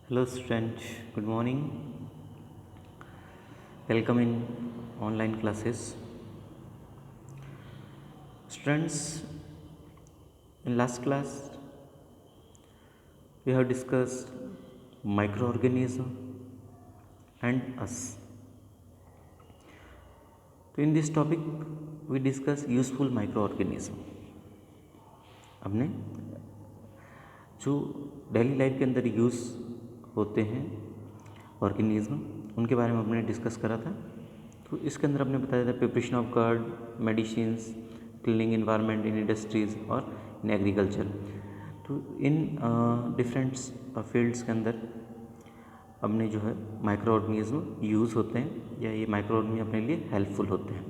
Hello student, good morning. Welcome in online classes. Students, in last class we have discussed microorganism and us. So in this topic we discuss useful microorganism. हमने जो daily life के अंदर use होते हैं organism उनके बारे में हमने डिस्कस करा था। तो इसके अंदर हमने बताया था preparation of guard, medicines, cleaning environment in industries और इन एग्रीकल्चर। तो इन डिफरेंट फील्ड्स के अंदर हमने जो है माइक्रो ऑर्गेनिज्म यूज़ होते हैं या ये माइक्रो ऑर्गेनिज्म अपने लिए हेल्पफुल होते हैं।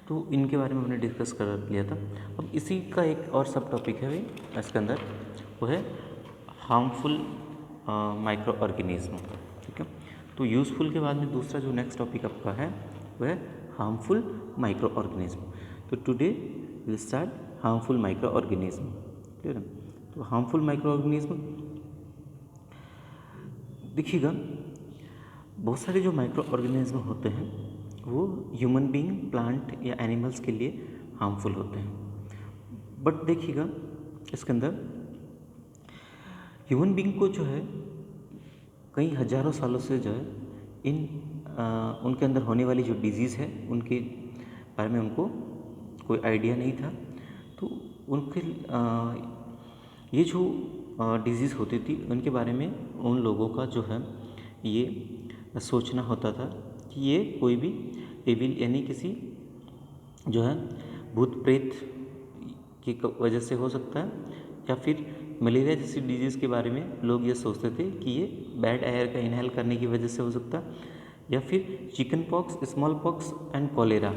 तो इनके बारे में हमने डिस्कस कर लिया था। अब इसी का एक और सब टॉपिक है भाई इसके अंदर, वो है हार्मफुल माइक्रो ऑर्गेनिज्म। ठीक है, तो यूज़फुल के बाद में दूसरा जो नेक्स्ट टॉपिक आपका है वह है हार्मफुल माइक्रो ऑर्गेनिज्म। तो today will start harmful micro organism. Clear है? तो हार्मफुल माइक्रो ऑर्गेनिज्म देखिएगा, बहुत सारे जो माइक्रो ऑर्गेनिज्म होते हैं वो ह्यूमन बीइंग, प्लांट या एनिमल्स के लिए हार्मफुल होते हैं। बट देखिएगा इसके अंदर ह्यूमन बीइंग को जो है कई हजारों सालों से जो है उनके अंदर होने वाली जो डिजीज़ है उनके बारे में उनको कोई आइडिया नहीं था। तो उनके ये जो डिजीज़ होती थी उनके बारे में उन लोगों का जो है ये सोचना होता था कि ये कोई भी एविल यानी किसी जो है भूत प्रेत की वजह से हो सकता है, या फिर मलेरिया जैसी डिजीज़ के बारे में लोग ये सोचते थे कि ये बैड एयर का इनहेल करने की वजह से हो सकता है, या फिर chicken pox, small pox and cholera,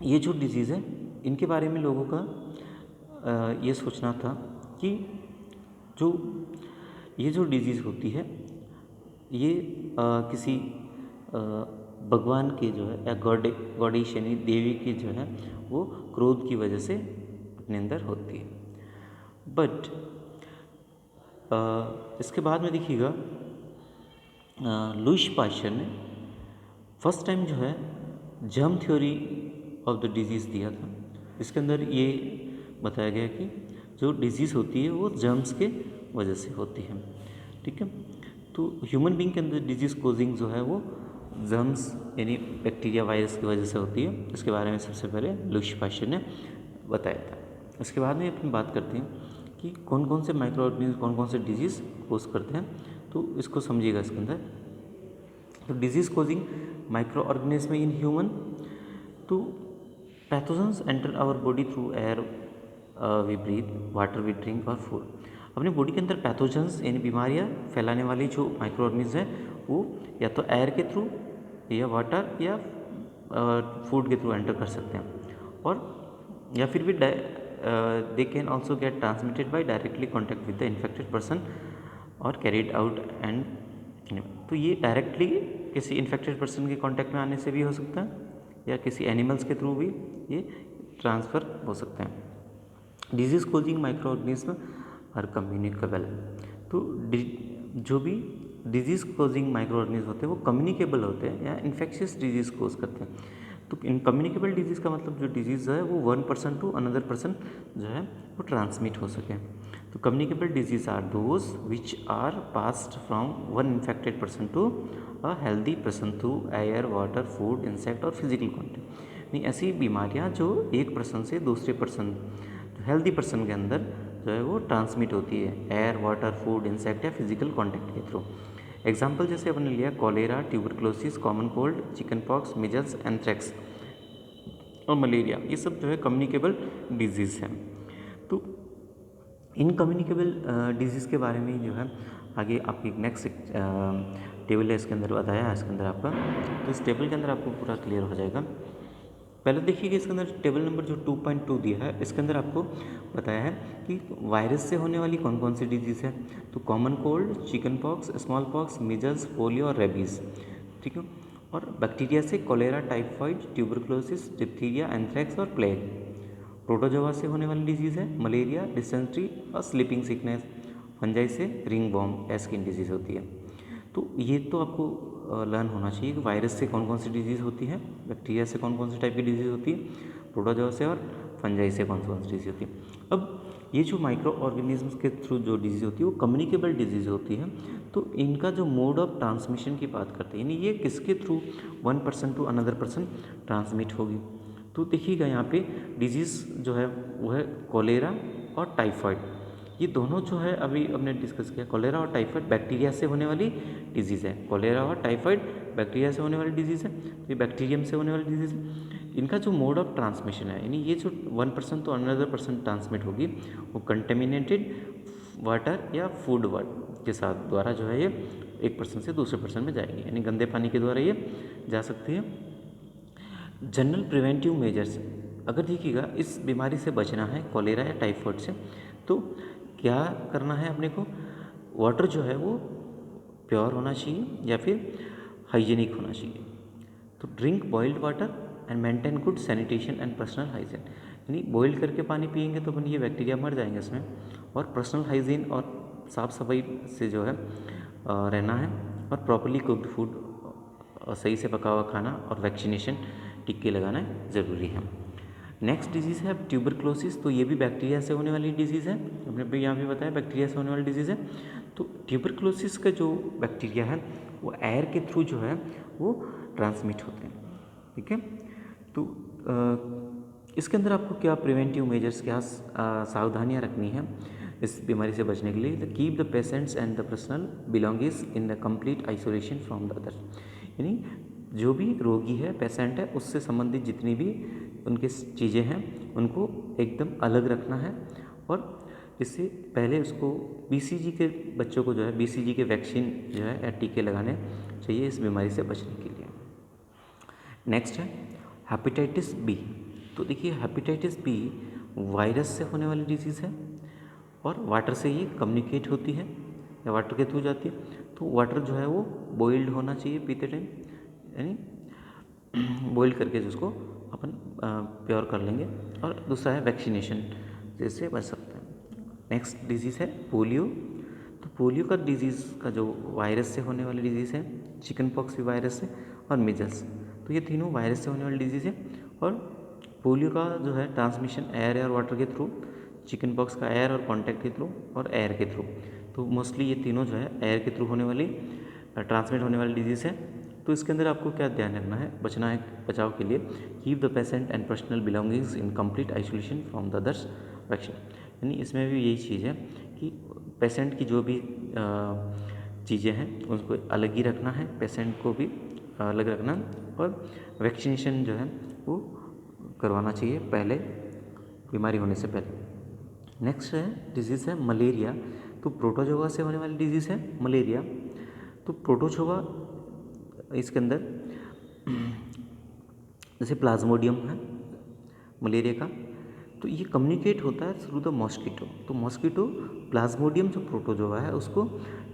ये जो डिजीज़ है इनके बारे में लोगों का ये सोचना था कि ये जो डिजीज़ होती है ये किसी भगवान के जो है या गॉडेश यानी देवी की जो है वो क्रोध की वजह से अपने अंदर होती है। बट इसके बाद में देखिएगा लुईस पाश्चर ने फर्स्ट टाइम जो है germ theory of the disease दिया था। इसके अंदर ये बताया गया कि जो डिजीज़ होती है वो जर्म्स के वजह से होती है। ठीक है, तो ह्यूमन बीइंग के अंदर डिजीज़ कोजिंग जो है वो जर्म्स यानी बैक्टीरिया, वायरस की वजह से होती है। इसके बारे में सबसे पहले लुईस पाश्चर ने बताया था। इसके बाद में अपन बात करते हैं कि कौन कौन से माइक्रो ऑर्गेनिज्म कौन कौन से डिजीज़ कोज करते हैं, तो इसको समझिएगा इसके अंदर। तो disease causing micro organism in human, तो pathogens enter our body through air we breathe, water we drink और फूड। अपनी बॉडी के अंदर पैथोजेंस यानी बीमारियां फैलाने वाली जो माइक्रो ऑर्गेनिज्म है वो या तो एयर के थ्रू या वाटर या फूड के थ्रू एंटर कर सकते हैं, और या फिर भी they can also get transmitted by directly contact with the infected person और कैरिड आउट एंड। तो ये डायरेक्टली किसी इन्फेक्टेड पर्सन के कॉन्टैक्ट में आने से भी हो सकता है या किसी एनिमल्स के थ्रू भी ये ट्रांसफ़र हो सकते हैं। Disease causing micro organism are communicable. तो जो भी डिजीज़ कोजिंग माइक्रो ऑर्गेनिज्म होते हैं वो कम्युनिकेबल होते हैं या इन्फेक्शियस डिजीज़ कोज करते हैं। तो इन कम्युनिकेबल डिजीज़ का मतलब जो डिजीज़ है वो one person to another person जो है वो ट्रांसमिट हो सके। तो communicable disease are those which are passed from one infected person to a healthy person through air, water, food, insect और फिजिकल कॉन्टैक्ट। नहीं, ऐसी बीमारियां जो एक पर्सन से दूसरे पर्सन, हेल्दी पर्सन के अंदर जो है वो ट्रांसमिट होती है एयर, वाटर, फूड, इंसेक्ट या फिजिकल कॉन्टैक्ट के थ्रू। एग्जाम्पल जैसे अपने लिया cholera, tuberculosis, common cold, chicken pox, measles, anthrax और मलेरिया, ये सब जो है कम्युनिकेबल डिजीज़ हैं। तो इन कम्युनिकेबल डिजीज़ के बारे में जो है आगे आपकी नेक्स्ट टेबल है इसके अंदर बताया है इसके अंदर आपका, तो इस टेबल के अंदर आपको पूरा क्लियर हो जाएगा। पहले देखिए कि इसके अंदर टेबल नंबर जो 2.2 दिया है इसके अंदर आपको बताया है कि वायरस से होने वाली कौन कौन सी डिजीज़ है। तो common cold, chicken pox, small pox, measles, polio और रेबीज़। ठीक है, और बैक्टीरिया से cholera, typhoid, tuberculosis, diphtheria, anthrax और प्लेग। प्रोटोजोआ से होने वाली डिजीज़ है मलेरिया, डिसेंट्री और स्लीपिंग सिकनेस। फंजाई से रिंग वॉर्म स्किन डिजीज़ होती है। तो ये तो आपको लर्न होना चाहिए कि वायरस से कौन कौन सी डिजीज़ होती है, बैक्टीरिया से कौन कौन सी टाइप की डिजीज़ होती है, प्रोटोजोआ से और फंजाई से कौन कौन सी डिजीज़ होती है। अब ये जो माइक्रो ऑर्गेनिज्म्स के थ्रू जो डिजीज़ होती है वो कम्युनिकेबल डिजीज़ होती है। तो इनका जो मोड ऑफ ट्रांसमिशन की बात करते हैं, यानी ये किसके through one person to another person transmit होगी। तो देखिएगा यहाँ पे डिजीज़ जो है वो है कोलेरा और टाइफाइड। ये दोनों जो है अभी हमने डिस्कस किया, कोलेरा और टाइफाइड बैक्टीरिया से होने वाली डिजीज़ है। कोलेरा और टाइफाइड बैक्टीरिया से होने वाली डिजीज़ है, तो ये बैक्टीरियम से होने वाली डिजीज़ है। इनका जो मोड ऑफ ट्रांसमिशन है, यानी ये जो वन पर्सन तो अनदर पर्सन ट्रांसमिट होगी वो कंटेमिनेटेड वाटर या फूड वाटर के साथ द्वारा जो है ये एक पर्सन से दूसरे पर्सन में जाएगी, यानी गंदे पानी के द्वारा ये जा सकती है। जनरल प्रिवेंटिव मेजर्स, अगर देखिएगा इस बीमारी से बचना है कोलेरा या टाइफाइड से, तो क्या करना है अपने को, वाटर जो है वो प्योर होना चाहिए या फिर हाइजीनिक होना चाहिए। तो drink boiled water and maintain good sanitation and personal hygiene, यानी बॉइल करके पानी पियेंगे तो अपन ये बैक्टीरिया मर जाएंगे इसमें, और पर्सनल हाइजीन और साफ़ सफाई से जो है रहना है, और प्रॉपर्ली कुक्ड फूड सही से पका हुआ खाना और वैक्सीनेशन टिक्के लगाना ज़रूरी है। नेक्स्ट डिजीज़ है ट्यूबरक्लोसिस, तो ये भी बैक्टीरिया से होने वाली डिजीज़ है, हमने भी यहाँ भी बताया बैक्टीरिया से होने वाली डिजीज़ है। तो ट्यूबरक्लोसिस का जो बैक्टीरिया है वो एयर के थ्रू जो है वो ट्रांसमिट होते हैं, ठीक है। तो इसके अंदर आपको क्या प्रिवेंटिव मेजर्स, क्या सावधानियाँ रखनी है इस बीमारी से बचने के लिए। Keep the patients and the personal belongings in the complete isolation from the others, यानी जो भी रोगी है, पेशेंट है, उससे संबंधित जितनी भी उनकी चीज़ें हैं उनको एकदम अलग रखना है, और इससे पहले उसको बीसीजी के बच्चों को जो है बीसीजी के वैक्सीन जो है या टीके लगाने चाहिए इस बीमारी से बचने के लिए। नेक्स्ट है हेपेटाइटिस बी, तो देखिए हेपेटाइटिस बी वायरस से होने वाली डिजीज़ है और वाटर से ये कम्युनिकेट होती है या वाटर के थ्रू जाती है। तो वाटर जो है वो बॉइल्ड होना चाहिए पीते टाइम, यानी बॉइल करके जिसको अपन प्योर कर लेंगे। और दूसरा है वैक्सीनेशन, जिससे बच सकते हैं। नेक्स्ट डिजीज़ है पोलियो, तो पोलियो का डिजीज़ का जो वायरस से होने वाली डिजीज़ है, चिकन पॉक्स भी वायरस से, और मिजल्स, तो ये तीनों वायरस से होने वाली डिजीज़ है। और पोलियो का जो है ट्रांसमिशन एयर और वाटर के थ्रू, चिकन पॉक्स का एयर और कॉन्टैक्ट के थ्रू और एयर के थ्रू। तो मोस्टली ये तीनों जो है एयर के थ्रू होने वाली ट्रांसमिट होने वाली डिजीज़ है। तो इसके अंदर आपको क्या ध्यान रखना है बचना है बचाव के लिए, keep the patient and personal belongings in complete isolation from the others vaccine, यानी इसमें भी यही चीज़ है कि पेशेंट की जो भी चीज़ें हैं उसको अलग ही रखना है, पेशेंट को भी अलग रखना, और वैक्सीनेशन जो है वो करवाना चाहिए पहले, बीमारी होने से पहले। नेक्स्ट है डिजीज़ है मलेरिया, तो प्रोटोजोआ से होने वाली डिजीज़ है मलेरिया। तो प्रोटोजोआ इसके अंदर जैसे प्लाज्मोडियम है मलेरिया का, तो ये कम्युनिकेट होता है थ्रू द मॉस्किटो। तो मॉस्किटो प्लाज्मोडियम जो प्रोटोजोआ है उसको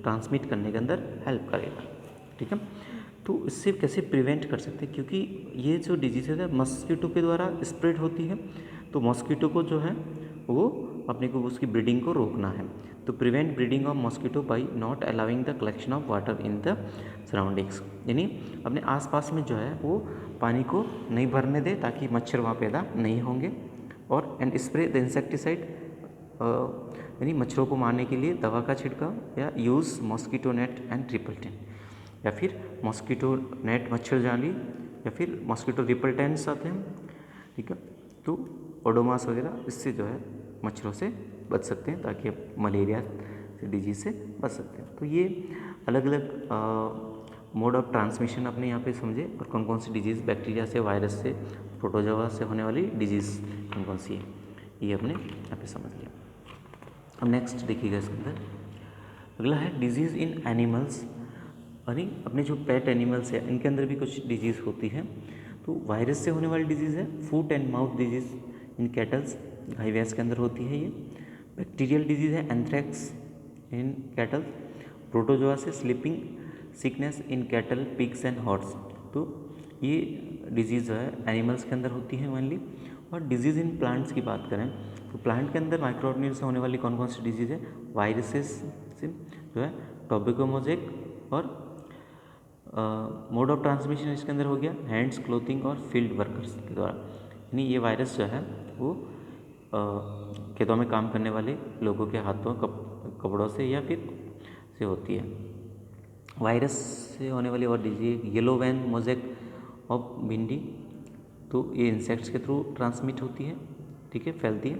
ट्रांसमिट करने के अंदर हेल्प करेगा, ठीक है। तो इससे कैसे प्रिवेंट कर सकते हैं, क्योंकि ये जो डिजीज़ है मॉस्किटो के द्वारा स्प्रेड होती है, तो मॉस्किटो को जो है वो अपने को उसकी ब्रीडिंग को रोकना है। तो prevent breeding of mosquito by not allowing the collection of water in the surroundings, यानी अपने आसपास में जो है वो पानी को नहीं भरने दे ताकि मच्छर वहाँ पैदा नहीं होंगे। और एंड स्प्रे द इंसेक्टिसाइड, यानी मच्छरों को मारने के लिए दवा का छिड़काव, या यूज़ मॉस्किटो नेट एंड रिपल्टेंट, या फिर मॉस्किटो नेट मच्छर जाली, या फिर मॉस्किटो रिपल्टेंट्स आते हैं, ठीक है। तो ओडोमास वगैरह, इससे जो है मच्छरों से बच सकते हैं ताकि आप मलेरिया से डिजीज़ से बच सकते हैं। तो ये अलग अलग मोड ऑफ ट्रांसमिशन अपने यहाँ पे समझे, और कौन कौन सी डिजीज़ बैक्टीरिया से, वायरस से, प्रोटोजोआ से होने वाली डिजीज़ कौन कौन सी है, ये अपने यहाँ पे समझ लिया। अब नेक्स्ट देखिएगा इसके अंदर अगला है डिजीज़ इन एनिमल्स, यानी अपने जो पेट एनिमल्स है इनके अंदर भी कुछ डिजीज़ होती है। तो वायरस से होने वाली डिजीज़ है foot and mouth disease in cattles, गाय भैंस के अंदर होती है ये। बैक्टीरियल डिजीज़ है एंथ्रैक्स इन कैटल। प्रोटोजोआ से sleeping sickness in cattle, pigs and horse, तो ये डिजीज़ जो है एनिमल्स के अंदर होती है मेनली। और डिजीज़ इन प्लांट्स की बात करें तो प्लांट के अंदर माइक्रो ऑर्गेनिज्म से होने वाली कौन कौन सी डिजीज़ है, वायरसेस से जो है, टोबैको मोज़ेक, और मोड ऑफ ट्रांसमिशन इसके अंदर हो गया हैंड्स, क्लोथिंग और फील्ड वर्कर्स के द्वारा। यानी ये वायरस जो है वो खेतों में काम करने वाले लोगों के हाथों, कपड़ों से या फिर से होती है। वायरस से होने वाली और disease yellow vein mosaic of भिंडी, तो ये इंसेक्ट्स के थ्रू ट्रांसमिट होती है, ठीक है, फैलती है।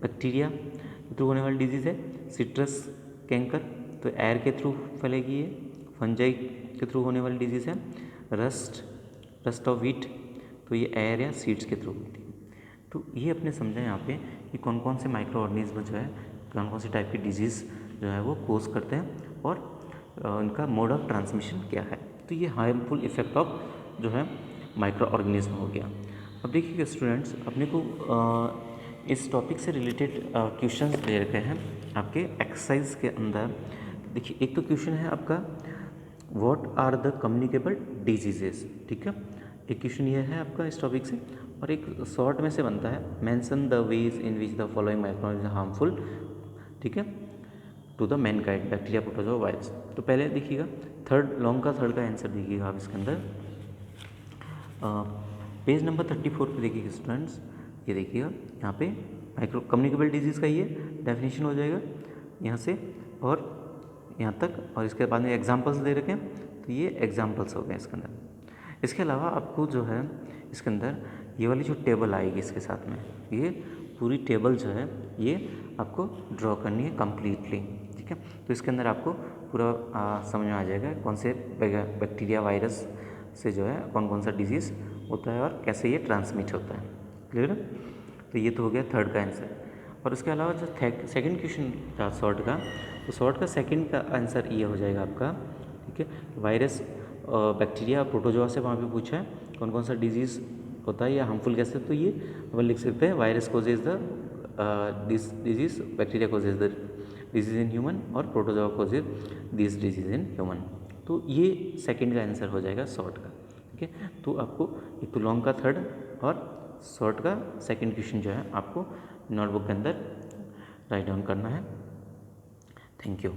बैक्टीरिया के थ्रू होने वाली डिजीज़ है सिट्रस कैंकर, तो एयर के थ्रू फैलेगी ये। फंजाई के थ्रू होने वाली डिजीज़ है रस्ट ऑफ व्हीट, तो ये एयर या सीड्स के थ्रू होती है। तो ये अपने समझा यहाँ पे कि कौन कौन से माइक्रो ऑर्गेनिज्म जो है, कौन कौन सी टाइप की डिजीज़ जो है वो कोज करते हैं और उनका मोड ऑफ ट्रांसमिशन क्या है। तो ये हार्मफुल इफेक्ट ऑफ जो है माइक्रो ऑर्गेनिज्म हो गया। अब देखिए स्टूडेंट्स, अपने को इस टॉपिक से रिलेटेड क्वेश्चंस दे रखे हैं आपके एक्सरसाइज के अंदर। देखिए एक तो क्वेश्चन है आपका what are the communicable diseases, ठीक है, एक क्वेश्चन ये है आपका इस टॉपिक से। और एक शॉर्ट में से बनता है mention the ways in which the following microorganism harmful, ठीक है, to the mankind, bacteria, protozoa, virus. तो पहले देखिएगा थर्ड का आंसर देखिएगा आप इसके अंदर पेज नंबर 34 पे देखिएगा स्टूडेंट्स, ये देखिएगा यहाँ पे माइक्रो कम्युनिकेबल डिजीज़ का ये डेफिनेशन हो जाएगा यहाँ से और यहाँ तक, और इसके बाद में एग्जांपल्स दे रखे हैं, तो ये एग्जांपल्स हो गए इसके अंदर। इसके अलावा आपको जो है इसके अंदर ये वाली जो टेबल आएगी इसके साथ में, ये पूरी टेबल जो है ये आपको ड्रॉ करनी है कम्प्लीटली, ठीक है। तो इसके अंदर आपको पूरा समझ में आ जाएगा कौन से बैक्टीरिया, वायरस से जो है कौन कौन सा डिजीज़ होता है और कैसे ये ट्रांसमिट होता है, क्लियर है। तो ये तो हो गया थर्ड का आंसर। और उसके अलावा जो सेकंड क्वेश्चन था शॉर्ट का, तो शॉर्ट का सेकंड का आंसर ये हो जाएगा आपका, ठीक है, वायरस, बैक्टीरिया, प्रोटोजोआ से वहाँ पे पूछा है कौन कौन सा डिजीज़ होता है या हार्मफुल कैसे, तो ये अपन लिख सकते हैं virus causes the disease, bacteria causes the disease in human और protozoa causes this disease in human. तो ये सेकंड का आंसर हो जाएगा शॉर्ट का, ठीक है। तो आपको एक तो लॉन्ग का थर्ड और शॉर्ट का सेकंड क्वेश्चन जो है आपको नोटबुक के अंदर राइट डाउन करना है। Thank you.